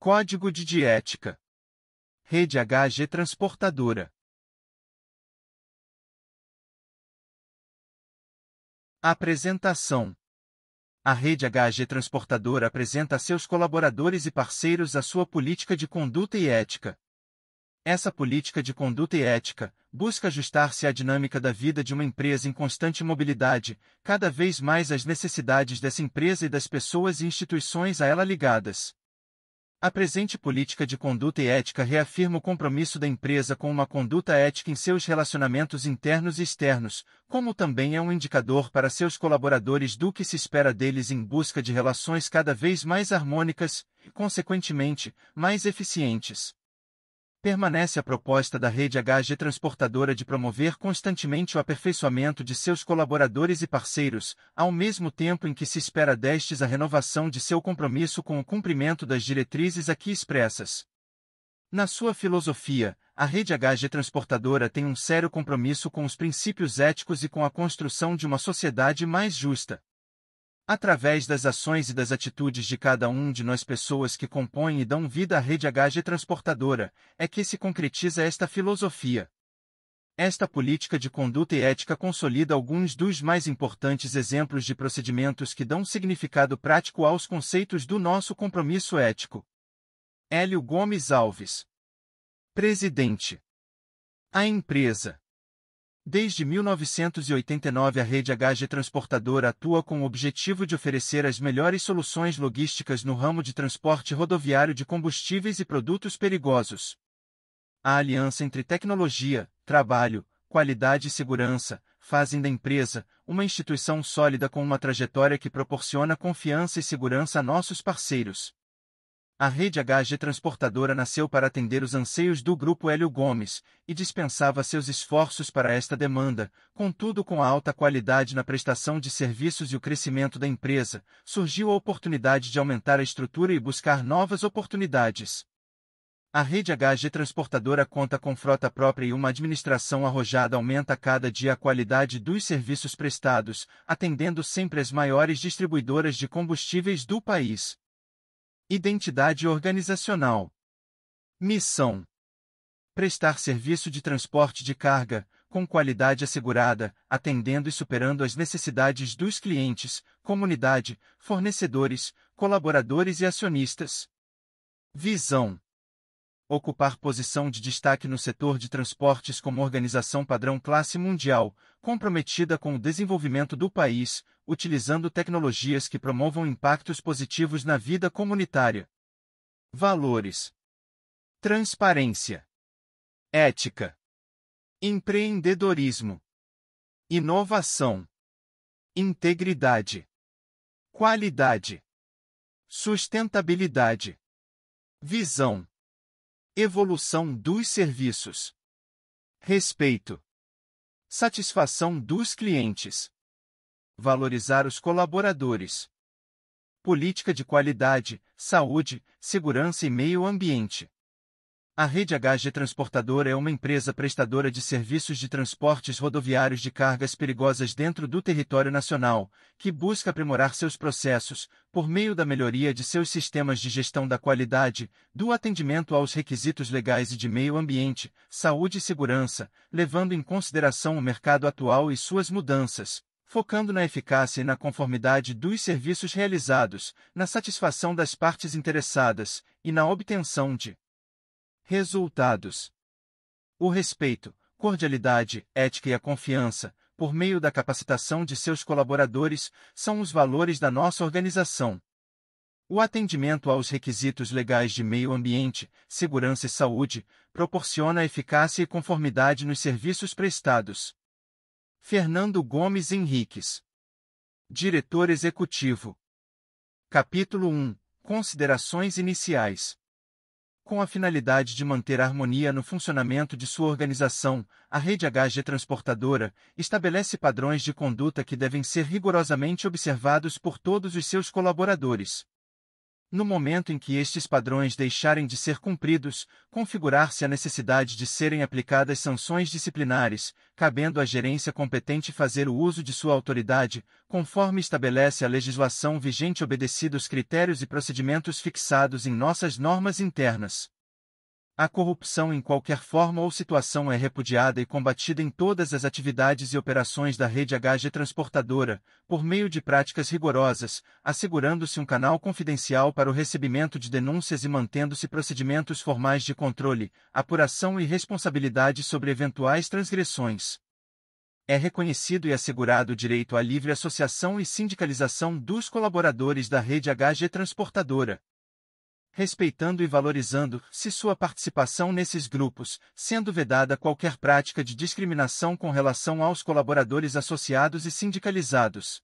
Código de ética. Rede HG Transportadora. Apresentação. A Rede HG Transportadora apresenta a seus colaboradores e parceiros a sua política de conduta e ética. Essa política de conduta e ética busca ajustar-se à dinâmica da vida de uma empresa em constante mobilidade, cada vez mais às necessidades dessa empresa e das pessoas e instituições a ela ligadas. A presente política de conduta e ética reafirma o compromisso da empresa com uma conduta ética em seus relacionamentos internos e externos, como também é um indicador para seus colaboradores do que se espera deles em busca de relações cada vez mais harmônicas e, consequentemente, mais eficientes. Permanece a proposta da Rede HG Transportadora de promover constantemente o aperfeiçoamento de seus colaboradores e parceiros, ao mesmo tempo em que se espera destes a renovação de seu compromisso com o cumprimento das diretrizes aqui expressas. Na sua filosofia, a Rede HG Transportadora tem um sério compromisso com os princípios éticos e com a construção de uma sociedade mais justa. Através das ações e das atitudes de cada um de nós pessoas que compõem e dão vida à Rede HG Transportadora, é que se concretiza esta filosofia. Esta política de conduta e ética consolida alguns dos mais importantes exemplos de procedimentos que dão significado prático aos conceitos do nosso compromisso ético. Hélio Gomes Alves. Presidente. A empresa. Desde 1989 a Rede HG Transportadora atua com o objetivo de oferecer as melhores soluções logísticas no ramo de transporte rodoviário de combustíveis e produtos perigosos. A aliança entre tecnologia, trabalho, qualidade e segurança fazem da empresa uma instituição sólida com uma trajetória que proporciona confiança e segurança a nossos parceiros. A Rede HG Transportadora nasceu para atender os anseios do Grupo Hélio Gomes, e dispensava seus esforços para esta demanda, contudo com a alta qualidade na prestação de serviços e o crescimento da empresa, surgiu a oportunidade de aumentar a estrutura e buscar novas oportunidades. A Rede HG Transportadora conta com frota própria e uma administração arrojada aumenta a cada dia a qualidade dos serviços prestados, atendendo sempre as maiores distribuidoras de combustíveis do país. Identidade organizacional. Missão. Prestar serviço de transporte de carga, com qualidade assegurada, atendendo e superando as necessidades dos clientes, comunidade, fornecedores, colaboradores e acionistas. Visão. Ocupar posição de destaque no setor de transportes como organização padrão classe mundial, comprometida com o desenvolvimento do país, utilizando tecnologias que promovam impactos positivos na vida comunitária. Valores. Transparência. Ética. Empreendedorismo. Inovação. Integridade. Qualidade. Sustentabilidade. Visão. Evolução dos serviços. Respeito. Satisfação dos clientes. Valorizar os colaboradores. Política de qualidade, saúde, segurança e meio ambiente. A Rede HG Transportadora é uma empresa prestadora de serviços de transportes rodoviários de cargas perigosas dentro do território nacional, que busca aprimorar seus processos, por meio da melhoria de seus sistemas de gestão da qualidade, do atendimento aos requisitos legais e de meio ambiente, saúde e segurança, levando em consideração o mercado atual e suas mudanças, focando na eficácia e na conformidade dos serviços realizados, na satisfação das partes interessadas, e na obtenção de resultados. O respeito, cordialidade, ética e a confiança, por meio da capacitação de seus colaboradores, são os valores da nossa organização. O atendimento aos requisitos legais de meio ambiente, segurança e saúde, proporciona eficácia e conformidade nos serviços prestados. Fernando Gomes Henriques. Diretor Executivo. Capítulo 1. Considerações iniciais. Com a finalidade de manter a harmonia no funcionamento de sua organização, a Rede HG Transportadora estabelece padrões de conduta que devem ser rigorosamente observados por todos os seus colaboradores. No momento em que estes padrões deixarem de ser cumpridos, configurar-se a necessidade de serem aplicadas sanções disciplinares, cabendo à gerência competente fazer o uso de sua autoridade, conforme estabelece a legislação vigente obedecidos critérios e procedimentos fixados em nossas normas internas. A corrupção em qualquer forma ou situação é repudiada e combatida em todas as atividades e operações da rede HG Transportadora, por meio de práticas rigorosas, assegurando-se um canal confidencial para o recebimento de denúncias e mantendo-se procedimentos formais de controle, apuração e responsabilidade sobre eventuais transgressões. É reconhecido e assegurado o direito à livre associação e sindicalização dos colaboradores da rede HG Transportadora, respeitando e valorizando-se sua participação nesses grupos, sendo vedada qualquer prática de discriminação com relação aos colaboradores associados e sindicalizados.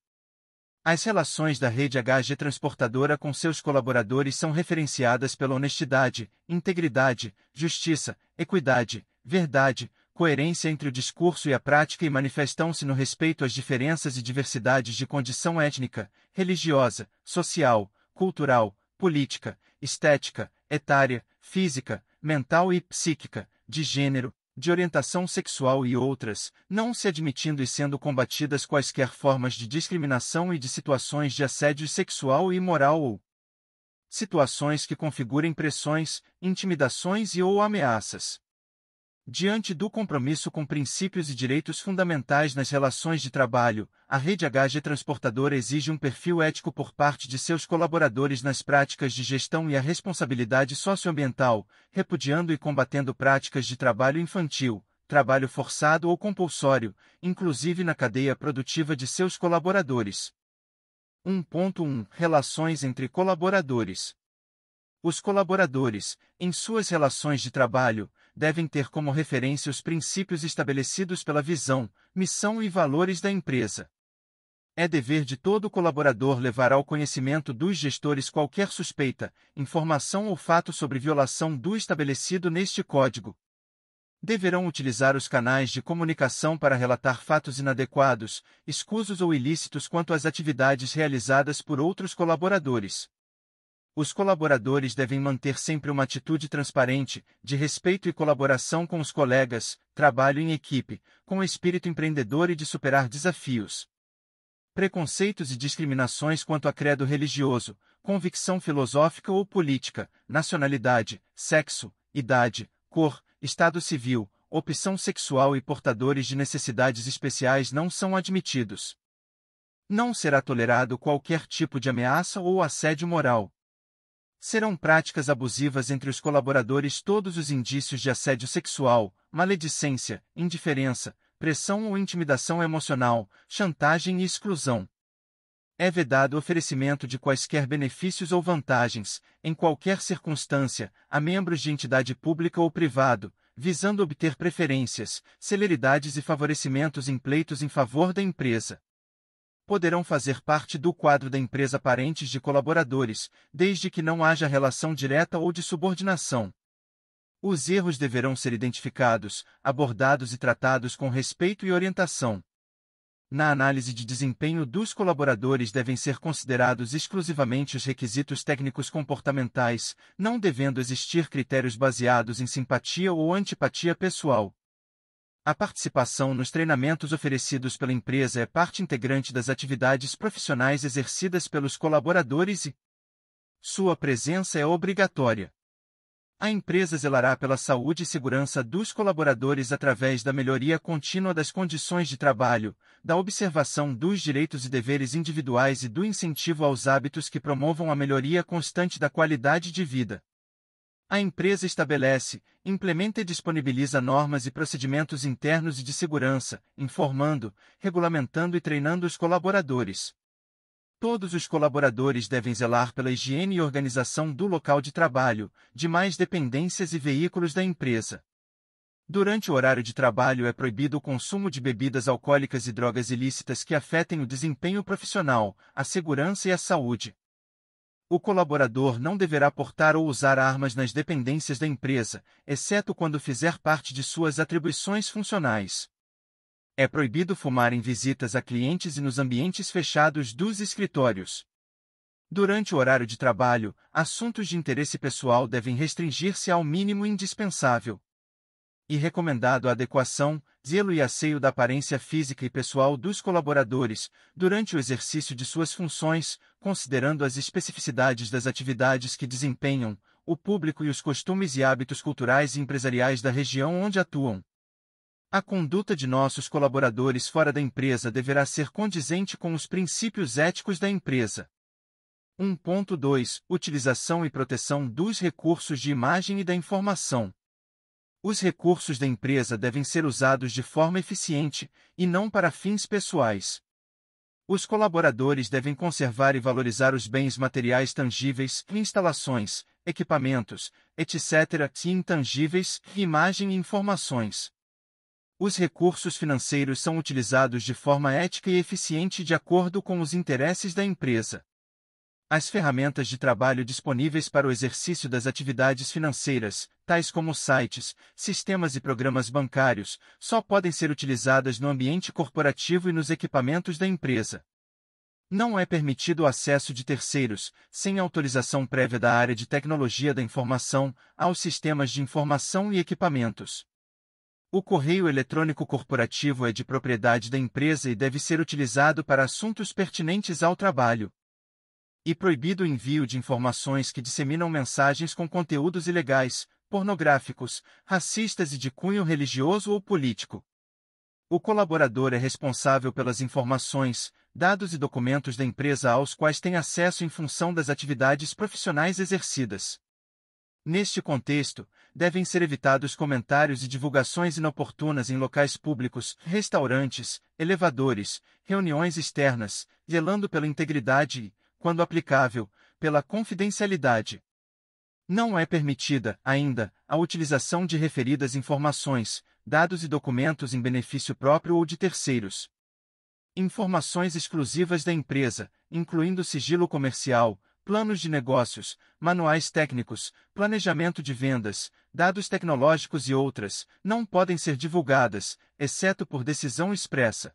As relações da rede HG Transportadora com seus colaboradores são referenciadas pela honestidade, integridade, justiça, equidade, verdade, coerência entre o discurso e a prática e manifestam-se no respeito às diferenças e diversidades de condição étnica, religiosa, social, cultural, política, estética, etária, física, mental e psíquica, de gênero, de orientação sexual e outras, não se admitindo e sendo combatidas quaisquer formas de discriminação e de situações de assédio sexual e moral ou situações que configurem pressões, intimidações e ou ameaças. Diante do compromisso com princípios e direitos fundamentais nas relações de trabalho, a rede HG Transportadora exige um perfil ético por parte de seus colaboradores nas práticas de gestão e a responsabilidade socioambiental, repudiando e combatendo práticas de trabalho infantil, trabalho forçado ou compulsório, inclusive na cadeia produtiva de seus colaboradores. 1.1 Relações entre colaboradores. Os colaboradores, em suas relações de trabalho, devem ter como referência os princípios estabelecidos pela visão, missão e valores da empresa. É dever de todo colaborador levar ao conhecimento dos gestores qualquer suspeita, informação ou fato sobre violação do estabelecido neste Código. Deverão utilizar os canais de comunicação para relatar fatos inadequados, escusos ou ilícitos quanto às atividades realizadas por outros colaboradores. Os colaboradores devem manter sempre uma atitude transparente, de respeito e colaboração com os colegas, trabalho em equipe, com espírito empreendedor e de superar desafios. Preconceitos e discriminações quanto a credo religioso, convicção filosófica ou política, nacionalidade, sexo, idade, cor, estado civil, opção sexual e portadores de necessidades especiais não são admitidos. Não será tolerado qualquer tipo de ameaça ou assédio moral. Serão práticas abusivas entre os colaboradores todos os indícios de assédio sexual, maledicência, indiferença, pressão ou intimidação emocional, chantagem e exclusão. É vedado o oferecimento de quaisquer benefícios ou vantagens, em qualquer circunstância, a membros de entidade pública ou privado, visando obter preferências, celeridades e favorecimentos em pleitos em favor da empresa. Poderão fazer parte do quadro da empresa parentes de colaboradores, desde que não haja relação direta ou de subordinação. Os erros deverão ser identificados, abordados e tratados com respeito e orientação. Na análise de desempenho dos colaboradores devem ser considerados exclusivamente os requisitos técnicos comportamentais, não devendo existir critérios baseados em simpatia ou antipatia pessoal. A participação nos treinamentos oferecidos pela empresa é parte integrante das atividades profissionais exercidas pelos colaboradores e sua presença é obrigatória. A empresa zelará pela saúde e segurança dos colaboradores através da melhoria contínua das condições de trabalho, da observação dos direitos e deveres individuais e do incentivo aos hábitos que promovam a melhoria constante da qualidade de vida. A empresa estabelece, implementa e disponibiliza normas e procedimentos internos e de segurança, informando, regulamentando e treinando os colaboradores. Todos os colaboradores devem zelar pela higiene e organização do local de trabalho, demais dependências e veículos da empresa. Durante o horário de trabalho é proibido o consumo de bebidas alcoólicas e drogas ilícitas que afetem o desempenho profissional, a segurança e a saúde. O colaborador não deverá portar ou usar armas nas dependências da empresa, exceto quando fizer parte de suas atribuições funcionais. É proibido fumar em visitas a clientes e nos ambientes fechados dos escritórios. Durante o horário de trabalho, assuntos de interesse pessoal devem restringir-se ao mínimo indispensável. E recomendado a adequação, zelo e asseio da aparência física e pessoal dos colaboradores, durante o exercício de suas funções, considerando as especificidades das atividades que desempenham, o público e os costumes e hábitos culturais e empresariais da região onde atuam. A conduta de nossos colaboradores fora da empresa deverá ser condizente com os princípios éticos da empresa. 1.2 Utilização e proteção dos recursos de imagem e da informação. Os recursos da empresa devem ser usados de forma eficiente, e não para fins pessoais. Os colaboradores devem conservar e valorizar os bens materiais tangíveis, instalações, equipamentos, etc., e intangíveis, imagem e informações. Os recursos financeiros são utilizados de forma ética e eficiente de acordo com os interesses da empresa. As ferramentas de trabalho disponíveis para o exercício das atividades financeiras, tais como sites, sistemas e programas bancários, só podem ser utilizadas no ambiente corporativo e nos equipamentos da empresa. Não é permitido o acesso de terceiros, sem autorização prévia da área de tecnologia da informação, aos sistemas de informação e equipamentos. O correio eletrônico corporativo é de propriedade da empresa e deve ser utilizado para assuntos pertinentes ao trabalho. E proibido o envio de informações que disseminam mensagens com conteúdos ilegais, pornográficos, racistas e de cunho religioso ou político. O colaborador é responsável pelas informações, dados e documentos da empresa aos quais tem acesso em função das atividades profissionais exercidas. Neste contexto, devem ser evitados comentários e divulgações inoportunas em locais públicos, restaurantes, elevadores, reuniões externas, zelando pela integridade e, quando aplicável, pela confidencialidade. Não é permitida, ainda, a utilização de referidas informações, dados e documentos em benefício próprio ou de terceiros. Informações exclusivas da empresa, incluindo sigilo comercial, planos de negócios, manuais técnicos, planejamento de vendas, dados tecnológicos e outras, não podem ser divulgadas, exceto por decisão expressa.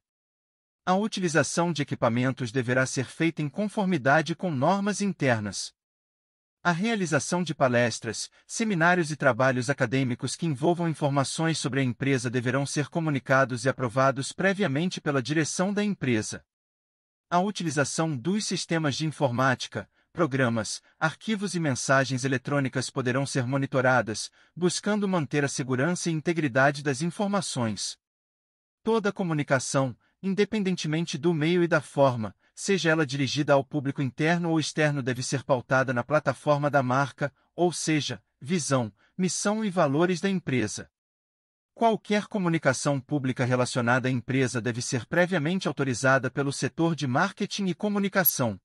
A utilização de equipamentos deverá ser feita em conformidade com normas internas. A realização de palestras, seminários e trabalhos acadêmicos que envolvam informações sobre a empresa deverão ser comunicados e aprovados previamente pela direção da empresa. A utilização dos sistemas de informática, programas, arquivos e mensagens eletrônicas poderão ser monitoradas, buscando manter a segurança e integridade das informações. Toda comunicação, independentemente do meio e da forma, seja ela dirigida ao público interno ou externo, deve ser pautada na plataforma da marca, ou seja, visão, missão e valores da empresa. Qualquer comunicação pública relacionada à empresa deve ser previamente autorizada pelo setor de marketing e comunicação.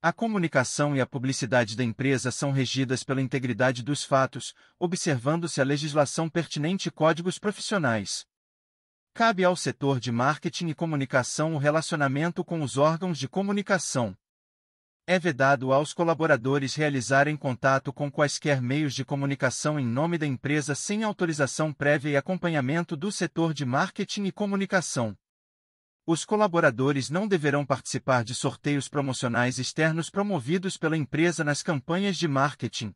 A comunicação e a publicidade da empresa são regidas pela integridade dos fatos, observando-se a legislação pertinente e códigos profissionais. Cabe ao setor de marketing e comunicação o relacionamento com os órgãos de comunicação. É vedado aos colaboradores realizarem contato com quaisquer meios de comunicação em nome da empresa sem autorização prévia e acompanhamento do setor de marketing e comunicação. Os colaboradores não deverão participar de sorteios promocionais externos promovidos pela empresa nas campanhas de marketing.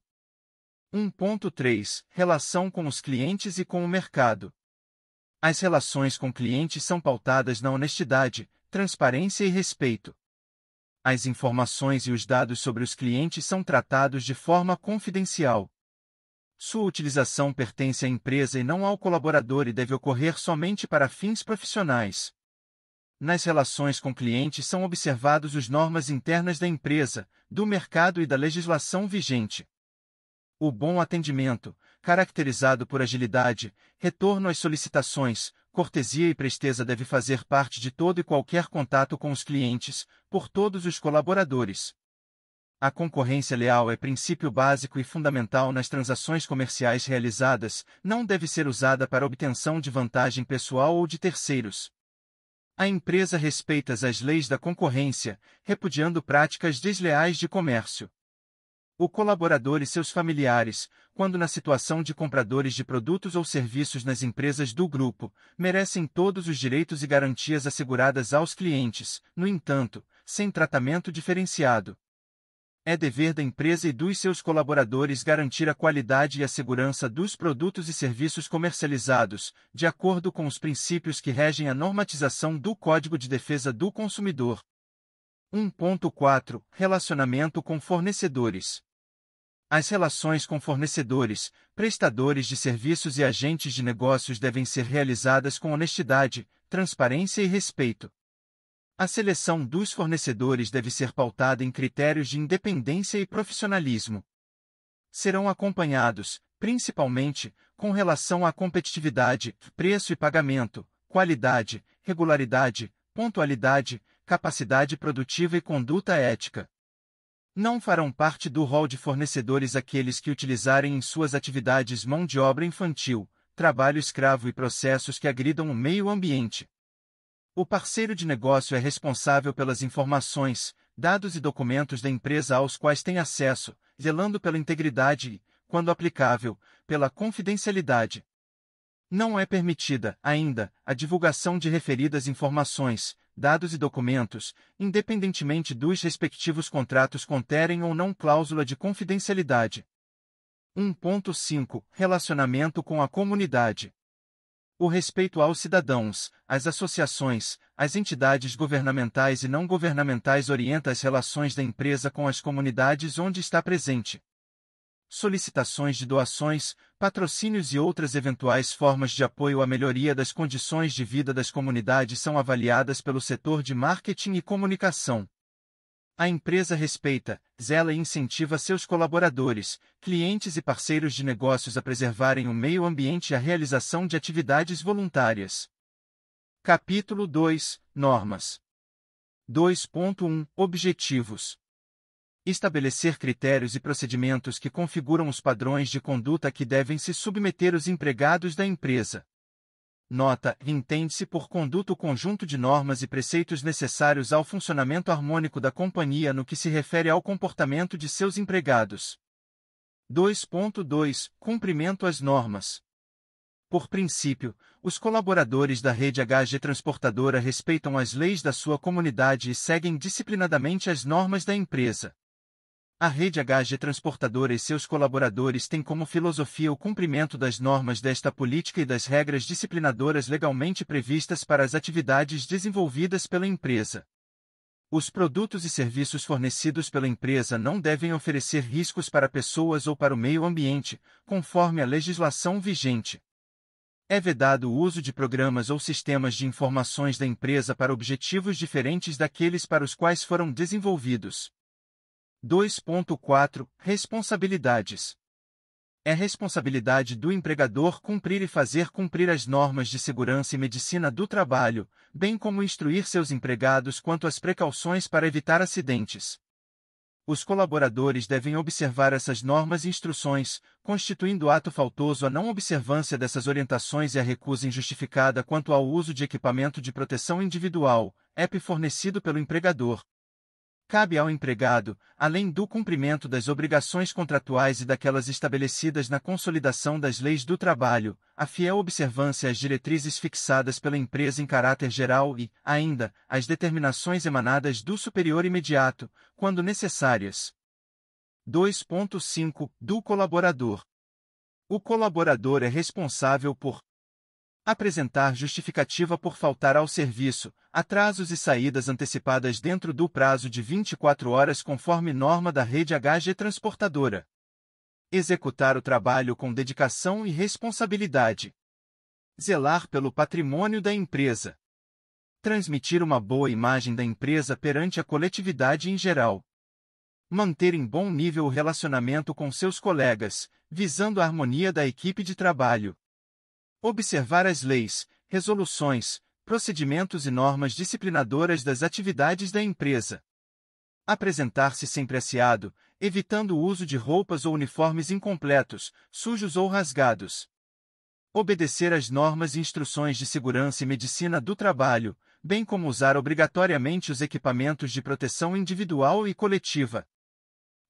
1.3 Relação com os clientes e com o mercado. As relações com clientes são pautadas na honestidade, transparência e respeito. As informações e os dados sobre os clientes são tratados de forma confidencial. Sua utilização pertence à empresa e não ao colaborador e deve ocorrer somente para fins profissionais. Nas relações com clientes são observados as normas internas da empresa, do mercado e da legislação vigente. O bom atendimento, caracterizado por agilidade, retorno às solicitações, cortesia e presteza deve fazer parte de todo e qualquer contato com os clientes, por todos os colaboradores. A concorrência leal é princípio básico e fundamental nas transações comerciais realizadas, não deve ser usada para obtenção de vantagem pessoal ou de terceiros. A empresa respeita as leis da concorrência, repudiando práticas desleais de comércio. O colaborador e seus familiares, quando na situação de compradores de produtos ou serviços nas empresas do grupo, merecem todos os direitos e garantias asseguradas aos clientes, no entanto, sem tratamento diferenciado. É dever da empresa e dos seus colaboradores garantir a qualidade e a segurança dos produtos e serviços comercializados, de acordo com os princípios que regem a normatização do Código de Defesa do Consumidor. 1.4 Relacionamento com fornecedores. As relações com fornecedores, prestadores de serviços e agentes de negócios devem ser realizadas com honestidade, transparência e respeito. A seleção dos fornecedores deve ser pautada em critérios de independência e profissionalismo. Serão acompanhados, principalmente, com relação à competitividade, preço e pagamento, qualidade, regularidade, pontualidade, capacidade produtiva e conduta ética. Não farão parte do rol de fornecedores aqueles que utilizarem em suas atividades mão de obra infantil, trabalho escravo e processos que agridam o meio ambiente. O parceiro de negócio é responsável pelas informações, dados e documentos da empresa aos quais tem acesso, zelando pela integridade e, quando aplicável, pela confidencialidade. Não é permitida, ainda, a divulgação de referidas informações, dados e documentos, independentemente dos respectivos contratos conterem ou não cláusula de confidencialidade. 1.5 Relacionamento com a comunidade. O respeito aos cidadãos, às associações, às entidades governamentais e não governamentais orienta as relações da empresa com as comunidades onde está presente. Solicitações de doações, patrocínios e outras eventuais formas de apoio à melhoria das condições de vida das comunidades são avaliadas pelo setor de marketing e comunicação. A empresa respeita, zela e incentiva seus colaboradores, clientes e parceiros de negócios a preservarem o meio ambiente e a realização de atividades voluntárias. Capítulo 2 Normas. 2.1 Objetivos. Estabelecer critérios e procedimentos que configuram os padrões de conduta a que devem se submeter os empregados da empresa. Nota: entende-se por conduta o conjunto de normas e preceitos necessários ao funcionamento harmônico da companhia no que se refere ao comportamento de seus empregados. 2.2 Cumprimento às normas. Por princípio, os colaboradores da rede HG Transportadora respeitam as leis da sua comunidade e seguem disciplinadamente as normas da empresa. A rede HG Transportadora e seus colaboradores têm como filosofia o cumprimento das normas desta política e das regras disciplinadoras legalmente previstas para as atividades desenvolvidas pela empresa. Os produtos e serviços fornecidos pela empresa não devem oferecer riscos para pessoas ou para o meio ambiente, conforme a legislação vigente. É vedado o uso de programas ou sistemas de informações da empresa para objetivos diferentes daqueles para os quais foram desenvolvidos. 2.4 Responsabilidades. É responsabilidade do empregador cumprir e fazer cumprir as normas de segurança e medicina do trabalho, bem como instruir seus empregados quanto às precauções para evitar acidentes. Os colaboradores devem observar essas normas e instruções, constituindo ato faltoso a não observância dessas orientações e a recusa injustificada quanto ao uso de equipamento de proteção individual, EPI fornecido pelo empregador. Cabe ao empregado, além do cumprimento das obrigações contratuais e daquelas estabelecidas na consolidação das leis do trabalho, a fiel observância às diretrizes fixadas pela empresa em caráter geral e, ainda, às determinações emanadas do superior imediato, quando necessárias. 2.5 Do colaborador. O colaborador é responsável por apresentar justificativa por faltar ao serviço, atrasos e saídas antecipadas dentro do prazo de 24 horas conforme norma da rede HG Transportadora. Executar o trabalho com dedicação e responsabilidade. Zelar pelo patrimônio da empresa. Transmitir uma boa imagem da empresa perante a coletividade em geral. Manter em bom nível o relacionamento com seus colegas, visando a harmonia da equipe de trabalho. Observar as leis, resoluções, procedimentos e normas disciplinadoras das atividades da empresa. Apresentar-se sempre asseado, evitando o uso de roupas ou uniformes incompletos, sujos ou rasgados. Obedecer às normas e instruções de segurança e medicina do trabalho, bem como usar obrigatoriamente os equipamentos de proteção individual e coletiva.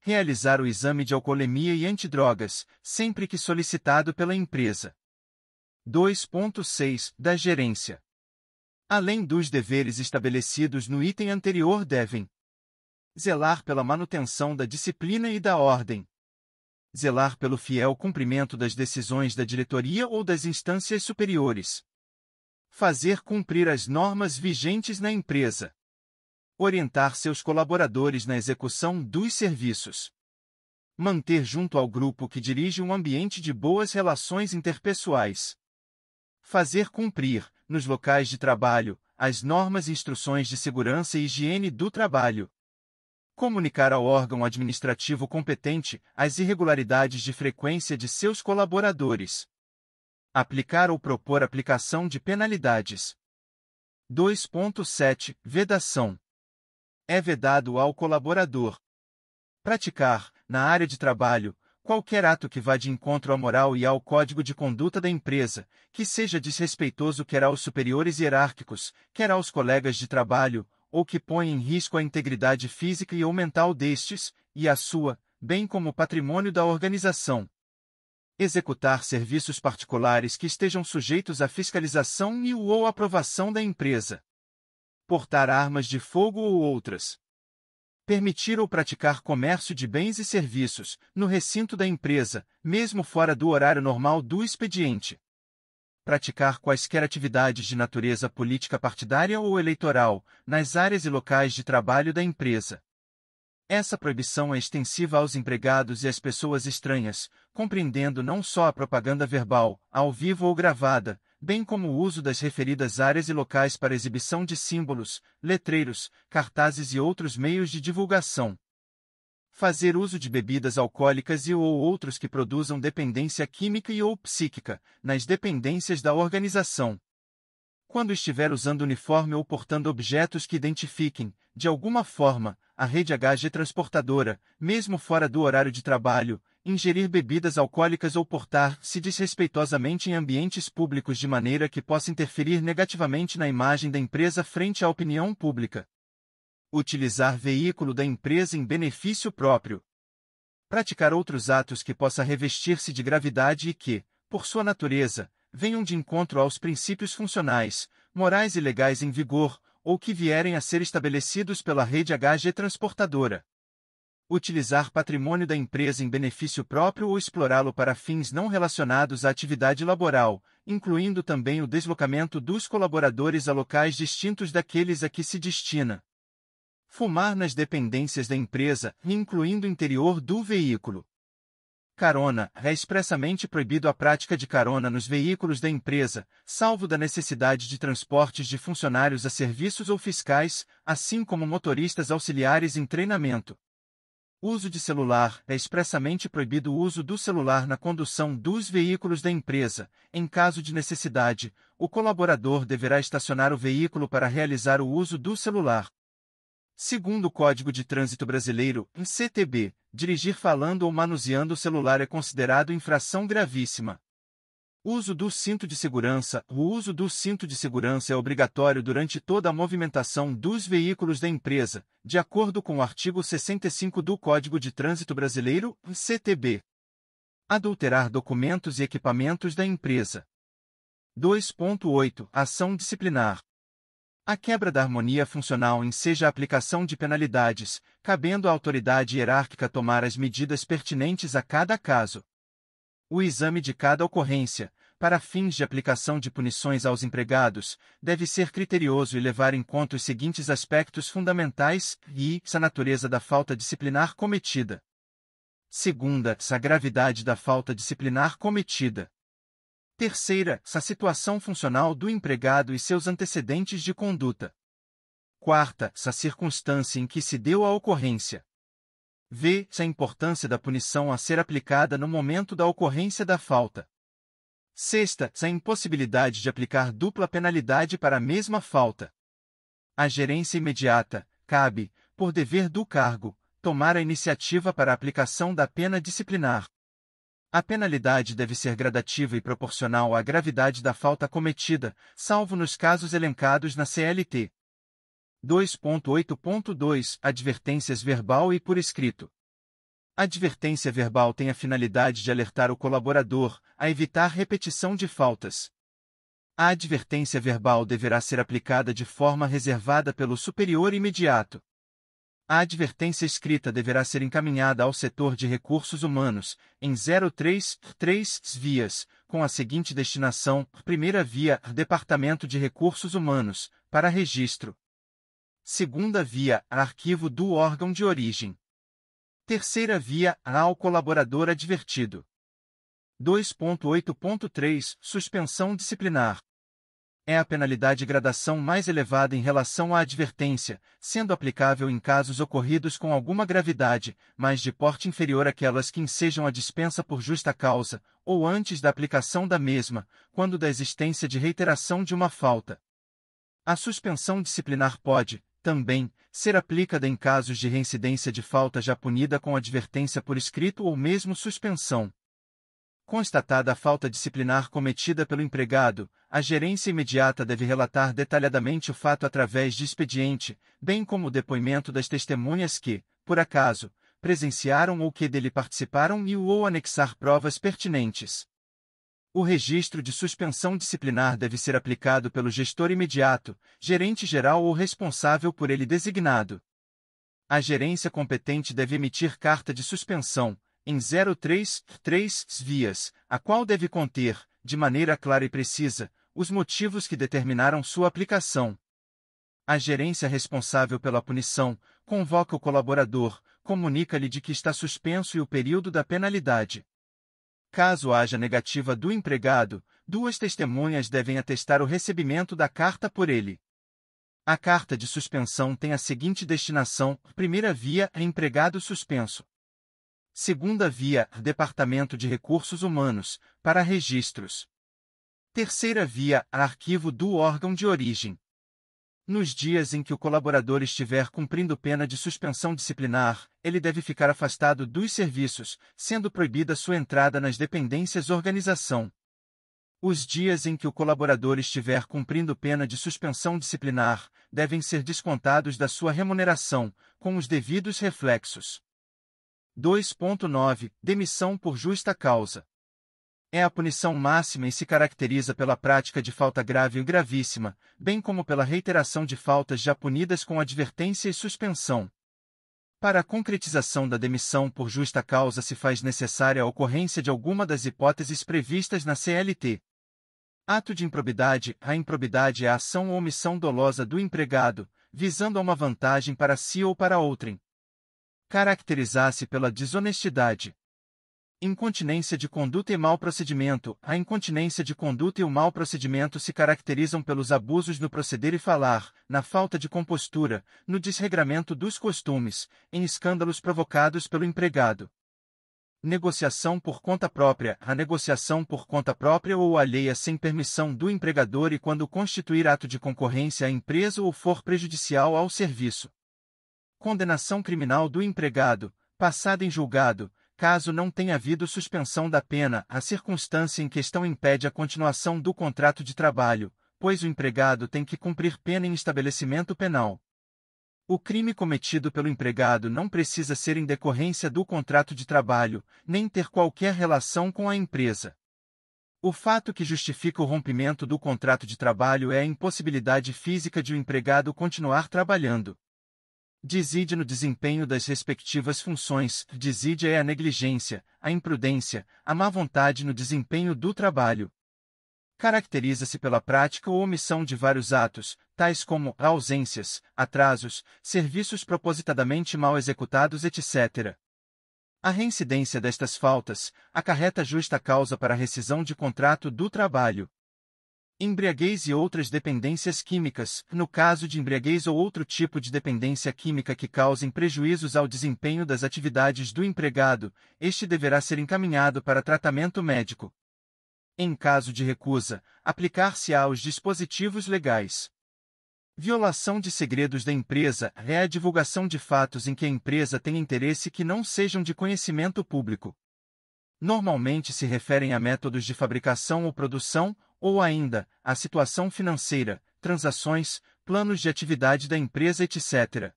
Realizar o exame de alcoolemia e antidrogas, sempre que solicitado pela empresa. 2.6 Da gerência. Além dos deveres estabelecidos no item anterior devem Zelar pela manutenção da disciplina e da ordem. Zelar pelo fiel cumprimento das decisões da diretoria ou das instâncias superiores. Fazer cumprir as normas vigentes na empresa. Orientar seus colaboradores na execução dos serviços. Manter junto ao grupo que dirige um ambiente de boas relações interpessoais. Fazer cumprir, nos locais de trabalho, as normas e instruções de segurança e higiene do trabalho. Comunicar ao órgão administrativo competente as irregularidades de frequência de seus colaboradores. Aplicar ou propor aplicação de penalidades. 2.7 Vedação. É vedado ao colaborador praticar, na área de trabalho, qualquer ato que vá de encontro à moral e ao código de conduta da empresa, que seja desrespeitoso quer aos superiores hierárquicos, quer aos colegas de trabalho, ou que ponha em risco a integridade física e ou mental destes, e a sua, bem como o patrimônio da organização. Executar serviços particulares que estejam sujeitos à fiscalização e ou aprovação da empresa. Portar armas de fogo ou outras. Permitir ou praticar comércio de bens e serviços, no recinto da empresa, mesmo fora do horário normal do expediente. Praticar quaisquer atividades de natureza política partidária ou eleitoral, nas áreas e locais de trabalho da empresa. Essa proibição é extensiva aos empregados e às pessoas estranhas, compreendendo não só a propaganda verbal, ao vivo ou gravada, bem como o uso das referidas áreas e locais para exibição de símbolos, letreiros, cartazes e outros meios de divulgação. Fazer uso de bebidas alcoólicas e ou outros que produzam dependência química e ou psíquica, nas dependências da organização. Quando estiver usando uniforme ou portando objetos que identifiquem, de alguma forma, a rede HG transportadora, mesmo fora do horário de trabalho, ingerir bebidas alcoólicas ou portar-se desrespeitosamente em ambientes públicos de maneira que possa interferir negativamente na imagem da empresa frente à opinião pública. Utilizar veículo da empresa em benefício próprio. Praticar outros atos que possa revestir-se de gravidade e que, por sua natureza, venham de encontro aos princípios funcionais, morais e legais em vigor, ou que vierem a ser estabelecidos pela rede HG transportadora. Utilizar patrimônio da empresa em benefício próprio ou explorá-lo para fins não relacionados à atividade laboral, incluindo também o deslocamento dos colaboradores a locais distintos daqueles a que se destina. Fumar nas dependências da empresa, incluindo o interior do veículo. Carona. É expressamente proibido a prática de carona nos veículos da empresa, salvo da necessidade de transportes de funcionários a serviços ou fiscais, assim como motoristas auxiliares em treinamento. Uso de celular. É expressamente proibido o uso do celular na condução dos veículos da empresa. Em caso de necessidade, o colaborador deverá estacionar o veículo para realizar o uso do celular. Segundo o Código de Trânsito Brasileiro, CTB, dirigir falando ou manuseando o celular é considerado infração gravíssima. Uso do cinto de segurança. O uso do cinto de segurança é obrigatório durante toda a movimentação dos veículos da empresa, de acordo com o artigo 65 do Código de Trânsito Brasileiro, CTB. Adulterar documentos e equipamentos da empresa. 2.8 Ação disciplinar. A quebra da harmonia funcional enseja a aplicação de penalidades, cabendo à autoridade hierárquica tomar as medidas pertinentes a cada caso. O exame de cada ocorrência, para fins de aplicação de punições aos empregados, deve ser criterioso e levar em conta os seguintes aspectos fundamentais e a natureza da falta disciplinar cometida. Segunda, a gravidade da falta disciplinar cometida. Terceira, a situação funcional do empregado e seus antecedentes de conduta. Quarta, a circunstância em que se deu a ocorrência. V. A importância da punição a ser aplicada no momento da ocorrência da falta. Sexta, a impossibilidade de aplicar dupla penalidade para a mesma falta. A gerência imediata, cabe, por dever do cargo, tomar a iniciativa para a aplicação da pena disciplinar. A penalidade deve ser gradativa e proporcional à gravidade da falta cometida, salvo nos casos elencados na CLT. 2.8.2 Advertências verbal e por escrito. A advertência verbal tem a finalidade de alertar o colaborador a evitar repetição de faltas. A advertência verbal deverá ser aplicada de forma reservada pelo superior imediato. A advertência escrita deverá ser encaminhada ao setor de recursos humanos, em 033 vias, com a seguinte destinação: primeira via, Departamento de Recursos Humanos, para registro. Segunda via, arquivo do órgão de origem. Terceira via, ao colaborador advertido. 2.8.3 Suspensão disciplinar. É a penalidade de gradação mais elevada em relação à advertência, sendo aplicável em casos ocorridos com alguma gravidade, mas de porte inferior àquelas que ensejam a dispensa por justa causa, ou antes da aplicação da mesma, quando da existência de reiteração de uma falta. A suspensão disciplinar pode, também, ser aplicada em casos de reincidência de falta já punida com advertência por escrito ou mesmo suspensão. Constatada a falta disciplinar cometida pelo empregado, a gerência imediata deve relatar detalhadamente o fato através de expediente, bem como o depoimento das testemunhas que, por acaso, presenciaram ou que dele participaram ou anexar provas pertinentes. O registro de suspensão disciplinar deve ser aplicado pelo gestor imediato, gerente geral ou responsável por ele designado. A gerência competente deve emitir carta de suspensão, em 033 vias, a qual deve conter, de maneira clara e precisa, os motivos que determinaram sua aplicação. A gerência responsável pela punição convoca o colaborador, comunica-lhe de que está suspenso e o período da penalidade. Caso haja negativa do empregado, duas testemunhas devem atestar o recebimento da carta por ele. A carta de suspensão tem a seguinte destinação: primeira via, empregado suspenso. Segunda via, Departamento de Recursos Humanos, para registros. Terceira via, arquivo do órgão de origem. Nos dias em que o colaborador estiver cumprindo pena de suspensão disciplinar, ele deve ficar afastado dos serviços, sendo proibida sua entrada nas dependências organização. Os dias em que o colaborador estiver cumprindo pena de suspensão disciplinar, devem ser descontados da sua remuneração, com os devidos reflexos. 2.9 Demissão por justa causa. É a punição máxima e se caracteriza pela prática de falta grave e gravíssima, bem como pela reiteração de faltas já punidas com advertência e suspensão. Para a concretização da demissão por justa causa se faz necessária a ocorrência de alguma das hipóteses previstas na CLT. Ato de improbidade. A improbidade é a ação ou omissão dolosa do empregado, visando a uma vantagem para si ou para outrem. Caracterizar-se pela desonestidade. Incontinência de conduta e mau procedimento. A incontinência de conduta e o mau procedimento se caracterizam pelos abusos no proceder e falar, na falta de compostura, no desregramento dos costumes, em escândalos provocados pelo empregado. Negociação por conta própria. A negociação por conta própria ou alheia sem permissão do empregador e quando constituir ato de concorrência à empresa ou for prejudicial ao serviço. Condenação criminal do empregado, passada em julgado, caso não tenha havido suspensão da pena, a circunstância em questão impede a continuação do contrato de trabalho, pois o empregado tem que cumprir pena em estabelecimento penal. O crime cometido pelo empregado não precisa ser em decorrência do contrato de trabalho, nem ter qualquer relação com a empresa. O fato que justifica o rompimento do contrato de trabalho é a impossibilidade física de o empregado continuar trabalhando. Desídia no desempenho das respectivas funções. Desídia é a negligência, a imprudência, a má vontade no desempenho do trabalho. Caracteriza-se pela prática ou omissão de vários atos, tais como ausências, atrasos, serviços propositadamente mal executados, etc. A reincidência destas faltas acarreta justa causa para a rescisão de contrato do trabalho. Embriaguez e outras dependências químicas. No caso de embriaguez ou outro tipo de dependência química que causem prejuízos ao desempenho das atividades do empregado, este deverá ser encaminhado para tratamento médico. Em caso de recusa, aplicar-se-á os dispositivos legais. Violação de segredos da empresa é a divulgação de fatos em que a empresa tem interesse que não sejam de conhecimento público. Normalmente se referem a métodos de fabricação ou produção, ou ainda, a situação financeira, transações, planos de atividade da empresa, etc.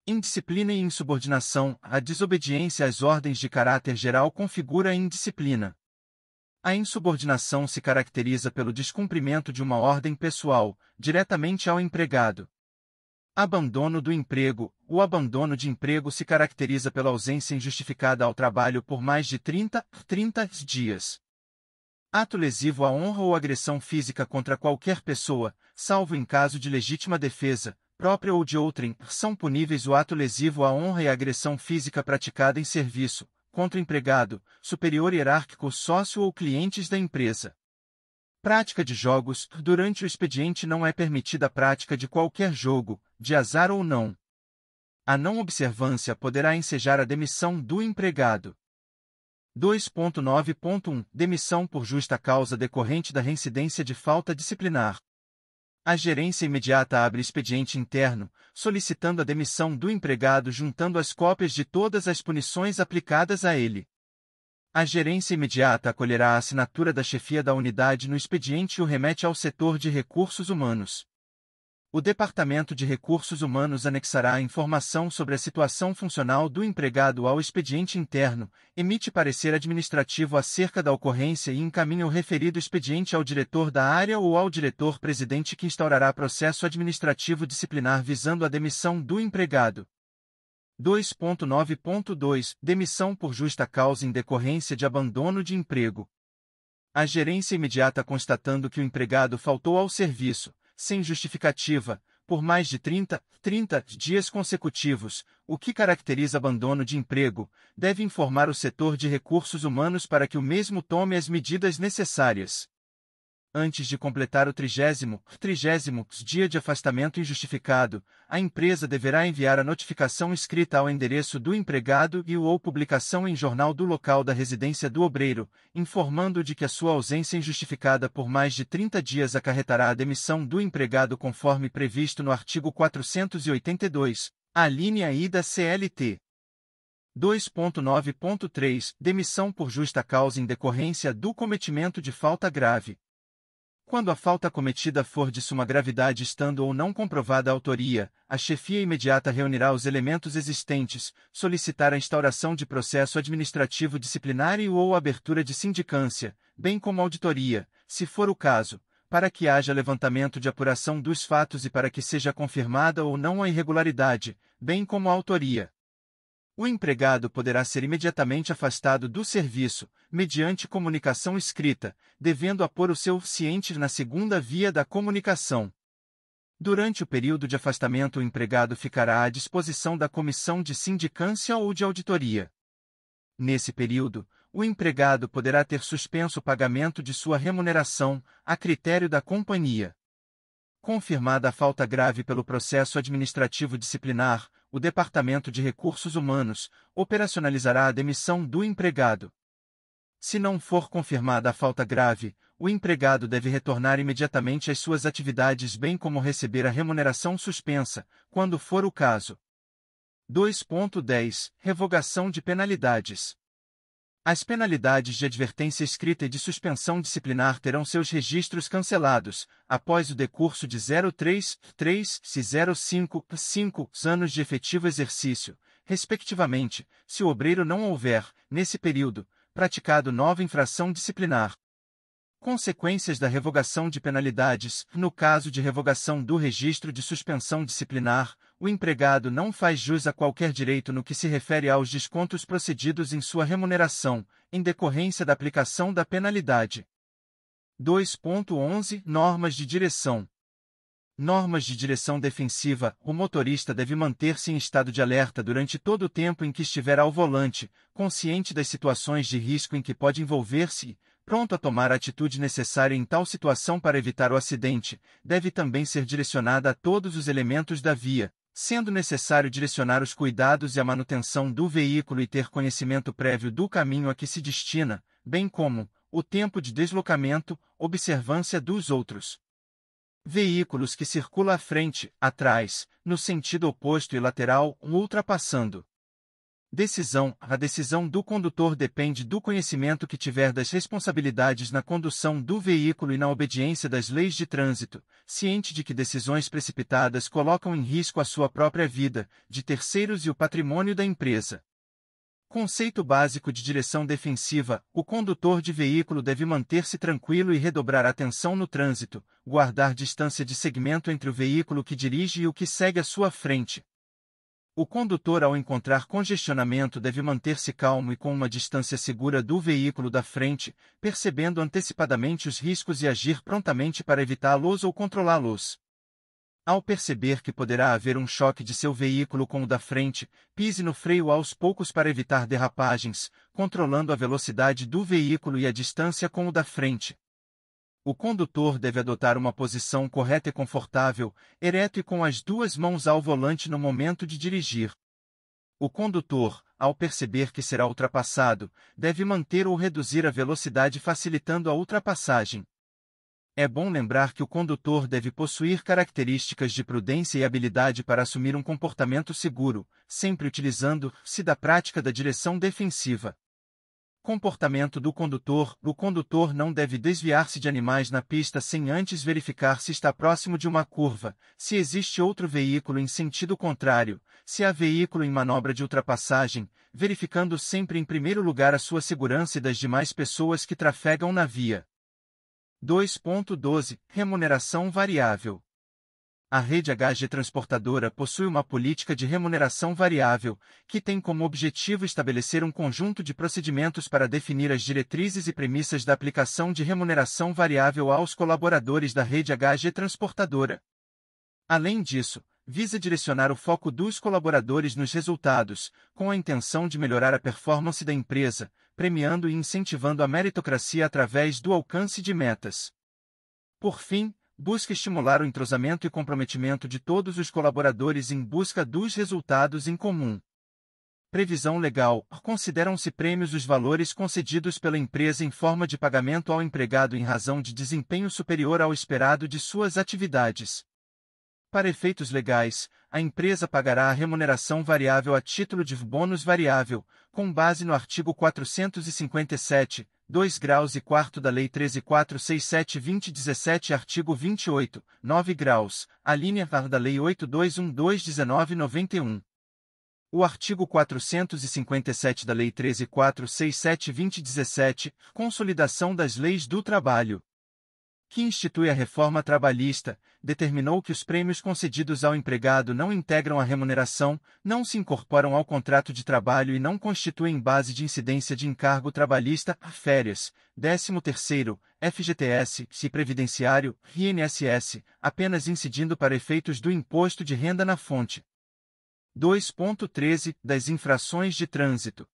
Indisciplina e insubordinação. A desobediência às ordens de caráter geral configura a indisciplina. A insubordinação se caracteriza pelo descumprimento de uma ordem pessoal, diretamente ao empregado. Abandono do emprego. O abandono de emprego se caracteriza pela ausência injustificada ao trabalho por mais de 30 dias. Ato lesivo à honra ou agressão física contra qualquer pessoa, salvo em caso de legítima defesa, própria ou de outrem, são puníveis o ato lesivo à honra e a agressão física praticada em serviço, contra empregado, superior hierárquico, sócio ou clientes da empresa. Prática de jogos. Durante o expediente não é permitida a prática de qualquer jogo, de azar ou não. A não observância poderá ensejar a demissão do empregado. 2.9.1 Demissão por justa causa decorrente da reincidência de falta disciplinar. A gerência imediata abre expediente interno, solicitando a demissão do empregado juntando as cópias de todas as punições aplicadas a ele. A gerência imediata acolherá a assinatura da chefia da unidade no expediente e o remete ao setor de recursos humanos. O Departamento de Recursos Humanos anexará a informação sobre a situação funcional do empregado ao expediente interno, emite parecer administrativo acerca da ocorrência e encaminha o referido expediente ao diretor da área ou ao diretor-presidente que instaurará processo administrativo disciplinar visando a demissão do empregado. 2.9.2 Demissão por justa causa em decorrência de abandono de emprego. A gerência imediata constatando que o empregado faltou ao serviço, sem justificativa, por mais de 30 dias consecutivos, o que caracteriza abandono de emprego, deve informar o setor de recursos humanos para que o mesmo tome as medidas necessárias. Antes de completar o 30º dia de afastamento injustificado, a empresa deverá enviar a notificação escrita ao endereço do empregado e ou publicação em jornal do local da residência do obreiro, informando de que a sua ausência injustificada por mais de 30 dias acarretará a demissão do empregado conforme previsto no artigo 482, a linha I da CLT. 2.9.3 Demissão por justa causa em decorrência do cometimento de falta grave. Quando a falta cometida for de suma gravidade estando ou não comprovada a autoria, a chefia imediata reunirá os elementos existentes, solicitar a instauração de processo administrativo disciplinar e ou abertura de sindicância, bem como auditoria, se for o caso, para que haja levantamento de apuração dos fatos e para que seja confirmada ou não a irregularidade, bem como a autoria. O empregado poderá ser imediatamente afastado do serviço, mediante comunicação escrita, devendo apor o seu ciente na segunda via da comunicação. Durante o período de afastamento, o empregado ficará à disposição da comissão de sindicância ou de auditoria. Nesse período, o empregado poderá ter suspenso o pagamento de sua remuneração, a critério da companhia. Confirmada a falta grave pelo processo administrativo disciplinar, o Departamento de Recursos Humanos operacionalizará a demissão do empregado. Se não for confirmada a falta grave, o empregado deve retornar imediatamente às suas atividades bem como receber a remuneração suspensa, quando for o caso. 2.10 Revogação de penalidades. As penalidades de advertência escrita e de suspensão disciplinar terão seus registros cancelados, após o decurso de 0,3 anos de efetivo exercício, respectivamente, se o obreiro não houver, nesse período, praticado nova infração disciplinar. Consequências da revogação de penalidades. No caso de revogação do registro de suspensão disciplinar, o empregado não faz jus a qualquer direito no que se refere aos descontos procedidos em sua remuneração, em decorrência da aplicação da penalidade. 2.11 Normas de direção. Normas de direção defensiva. O motorista deve manter-se em estado de alerta durante todo o tempo em que estiver ao volante, consciente das situações de risco em que pode envolver-se e, pronto a tomar a atitude necessária em tal situação para evitar o acidente. Deve também ser direcionada a todos os elementos da via, sendo necessário direcionar os cuidados e a manutenção do veículo e ter conhecimento prévio do caminho a que se destina, bem como o tempo de deslocamento, observância dos outros veículos que circulam à frente, atrás, no sentido oposto e lateral, ultrapassando. Decisão. A decisão do condutor depende do conhecimento que tiver das responsabilidades na condução do veículo e na obediência das leis de trânsito, ciente de que decisões precipitadas colocam em risco a sua própria vida, de terceiros e o patrimônio da empresa. Conceito básico de direção defensiva: o condutor de veículo deve manter-se tranquilo e redobrar atenção no trânsito, guardar distância de segmento entre o veículo que dirige e o que segue à sua frente. O condutor, ao encontrar congestionamento, deve manter-se calmo e com uma distância segura do veículo da frente, percebendo antecipadamente os riscos e agir prontamente para evitá-los ou controlá-los. Ao perceber que poderá haver um choque de seu veículo com o da frente, pise no freio aos poucos para evitar derrapagens, controlando a velocidade do veículo e a distância com o da frente. O condutor deve adotar uma posição correta e confortável, ereto e com as duas mãos ao volante no momento de dirigir. O condutor, ao perceber que será ultrapassado, deve manter ou reduzir a velocidade facilitando a ultrapassagem. É bom lembrar que o condutor deve possuir características de prudência e habilidade para assumir um comportamento seguro, sempre utilizando-se da prática da direção defensiva. Comportamento do condutor: o condutor não deve desviar-se de animais na pista sem antes verificar se está próximo de uma curva, se existe outro veículo em sentido contrário, se há veículo em manobra de ultrapassagem, verificando sempre em primeiro lugar a sua segurança e das demais pessoas que trafegam na via. 2.12 Remuneração variável. A rede HG Transportadora possui uma política de remuneração variável, que tem como objetivo estabelecer um conjunto de procedimentos para definir as diretrizes e premissas da aplicação de remuneração variável aos colaboradores da rede HG Transportadora. Além disso, visa direcionar o foco dos colaboradores nos resultados, com a intenção de melhorar a performance da empresa, premiando e incentivando a meritocracia através do alcance de metas. Por fim, busca estimular o entrosamento e comprometimento de todos os colaboradores em busca dos resultados em comum. Previsão legal: consideram-se prêmios os valores concedidos pela empresa em forma de pagamento ao empregado em razão de desempenho superior ao esperado de suas atividades. Para efeitos legais, a empresa pagará a remuneração variável a título de bônus variável, com base no artigo 457, 2 graus e quarto da Lei 13.467/2017 e artigo 28, 9 graus, a linha A da Lei 8212/1991. O artigo 457 da Lei 13.467/2017, Consolidação das Leis do Trabalho, que institui a reforma trabalhista, determinou que os prêmios concedidos ao empregado não integram a remuneração, não se incorporam ao contrato de trabalho e não constituem base de incidência de encargo trabalhista, férias, 13º, FGTS, e previdenciário, INSS, apenas incidindo para efeitos do imposto de renda na fonte. 2.13 Das infrações de trânsito.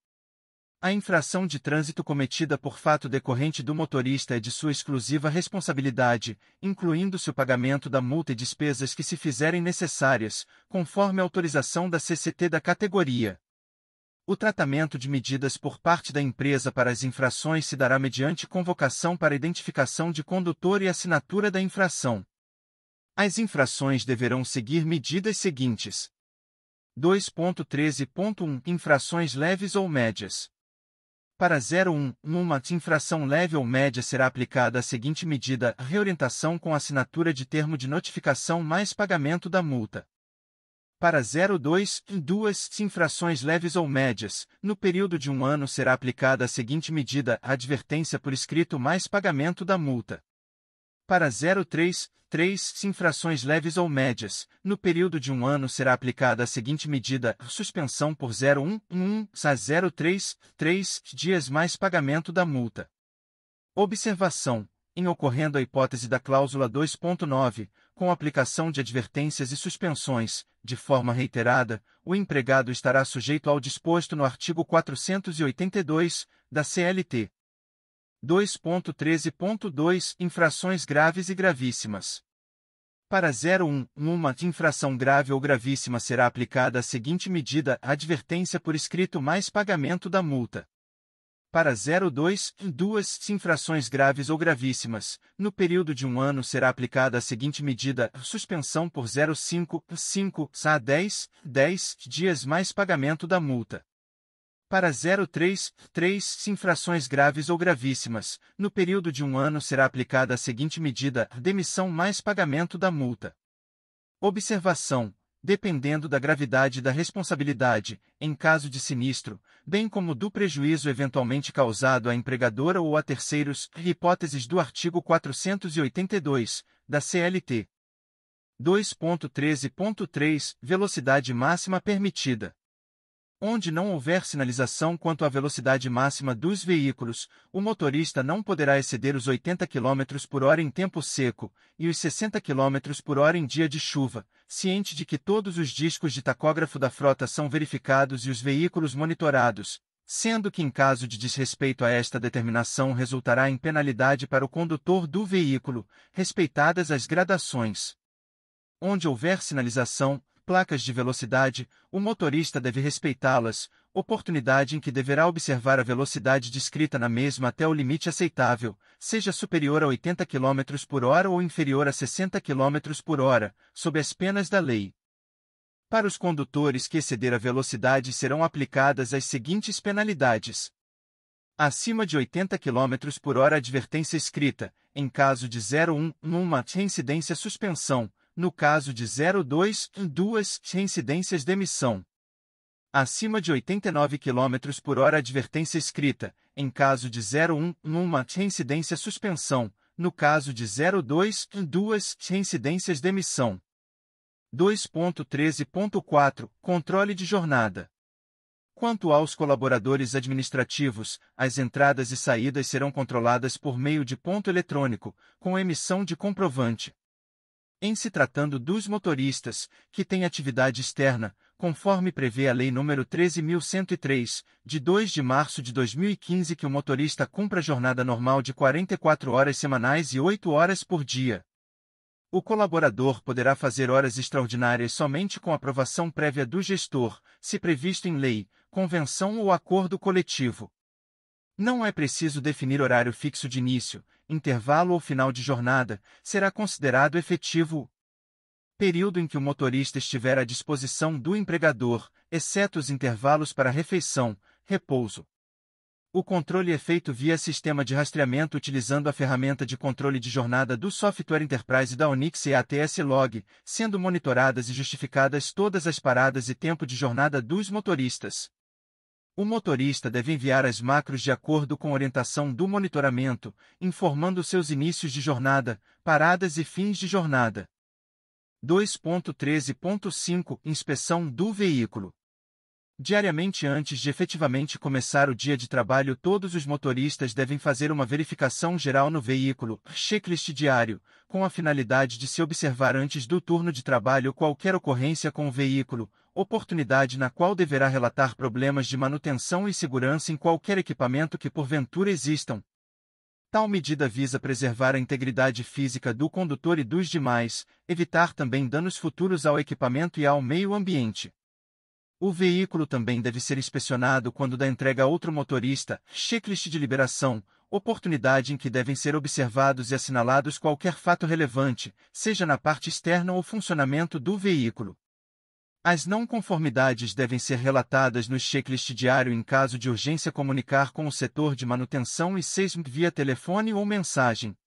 A infração de trânsito cometida por fato decorrente do motorista é de sua exclusiva responsabilidade, incluindo-se o pagamento da multa e despesas que se fizerem necessárias, conforme a autorização da CCT da categoria. O tratamento de medidas por parte da empresa para as infrações se dará mediante convocação para identificação de condutor e assinatura da infração. As infrações deverão seguir medidas seguintes. 2.13.1 Infrações leves ou médias. Para 01, numa infração leve ou média será aplicada a seguinte medida: reorientação com assinatura de termo de notificação mais pagamento da multa. Para 02, em duas infrações leves ou médias, no período de 1 ano será aplicada a seguinte medida: advertência por escrito mais pagamento da multa. Para 03, 3 infrações leves ou médias, no período de 1 ano será aplicada a seguinte medida: suspensão por 01, 03, 3 dias mais pagamento da multa. Observação: em ocorrendo a hipótese da cláusula 2.9, com aplicação de advertências e suspensões, de forma reiterada, o empregado estará sujeito ao disposto no artigo 482, da CLT. 2.13.2 Infrações graves e gravíssimas. Para 01, numa infração grave ou gravíssima será aplicada a seguinte medida: advertência por escrito mais pagamento da multa. Para 02, em duas infrações graves ou gravíssimas, no período de 1 ano será aplicada a seguinte medida: suspensão por 05, 5 a 10 dias mais pagamento da multa. Para 03, 3 infrações graves ou gravíssimas, no período de 1 ano será aplicada a seguinte medida: demissão mais pagamento da multa. Observação: dependendo da gravidade da responsabilidade, em caso de sinistro, bem como do prejuízo eventualmente causado à empregadora ou a terceiros, hipóteses do artigo 482, da CLT. 2.13.3 Velocidade máxima permitida. Onde não houver sinalização quanto à velocidade máxima dos veículos, o motorista não poderá exceder os 80 km por hora em tempo seco e os 60 km por hora em dia de chuva, ciente de que todos os discos de tacógrafo da frota são verificados e os veículos monitorados, sendo que em caso de desrespeito a esta determinação resultará em penalidade para o condutor do veículo, respeitadas as gradações. Onde houver sinalização, placas de velocidade, o motorista deve respeitá-las, oportunidade em que deverá observar a velocidade descrita na mesma até o limite aceitável, seja superior a 80 km por hora ou inferior a 60 km por hora, sob as penas da lei. Para os condutores que exceder a velocidade serão aplicadas as seguintes penalidades. Acima de 80 km por hora advertência escrita, em caso de 0,1, uma reincidência suspensão, no caso de 0,2, 2 reincidências de emissão. Acima de 89 km por hora advertência escrita, em caso de 0,1, uma reincidência suspensão, no caso de 0,2, 2 reincidências de emissão. 2.13.4 Controle de jornada. Quanto aos colaboradores administrativos, as entradas e saídas serão controladas por meio de ponto eletrônico, com emissão de comprovante. Em se tratando dos motoristas, que têm atividade externa, conforme prevê a Lei nº 13.103, de 2 de março de 2015 que o motorista cumpra jornada normal de 44 horas semanais e 8 horas por dia. O colaborador poderá fazer horas extraordinárias somente com aprovação prévia do gestor, se previsto em lei, convenção ou acordo coletivo. Não é preciso definir horário fixo de início, intervalo ou final de jornada, será considerado efetivo o período em que o motorista estiver à disposição do empregador, exceto os intervalos para refeição, repouso. O controle é feito via sistema de rastreamento utilizando a ferramenta de controle de jornada do software Enterprise da Onyx e ATS Log, sendo monitoradas e justificadas todas as paradas e tempo de jornada dos motoristas. O motorista deve enviar as macros de acordo com a orientação do monitoramento, informando seus inícios de jornada, paradas e fins de jornada. 2.13.5 Inspeção do veículo. Diariamente antes de efetivamente começar o dia de trabalho, todos os motoristas devem fazer uma verificação geral no veículo, checklist diário, com a finalidade de se observar antes do turno de trabalho qualquer ocorrência com o veículo, oportunidade na qual deverá relatar problemas de manutenção e segurança em qualquer equipamento que porventura existam. Tal medida visa preservar a integridade física do condutor e dos demais, evitar também danos futuros ao equipamento e ao meio ambiente. O veículo também deve ser inspecionado quando da entrega a outro motorista, checklist de liberação, oportunidade em que devem ser observados e assinalados qualquer fato relevante, seja na parte externa ou funcionamento do veículo. As não conformidades devem ser relatadas no checklist diário em caso de urgência comunicar com o setor de manutenção e SESM via telefone ou mensagem.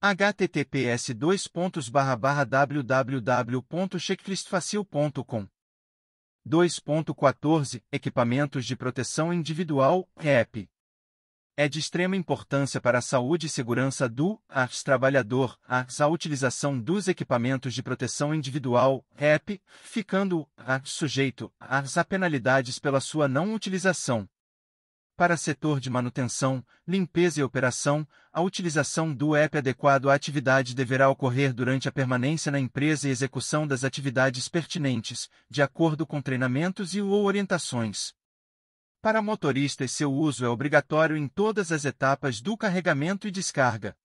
https://www.checklistfacil.com 2.14 Equipamentos de proteção individual, EPI. É de extrema importância para a saúde e segurança do trabalhador a utilização dos equipamentos de proteção individual, EPI, ficando sujeito a penalidades pela sua não utilização. Para setor de manutenção, limpeza e operação, a utilização do EPI adequado à atividade deverá ocorrer durante a permanência na empresa e execução das atividades pertinentes, de acordo com treinamentos ou orientações. Para motoristas, seu uso é obrigatório em todas as etapas do carregamento e descarga.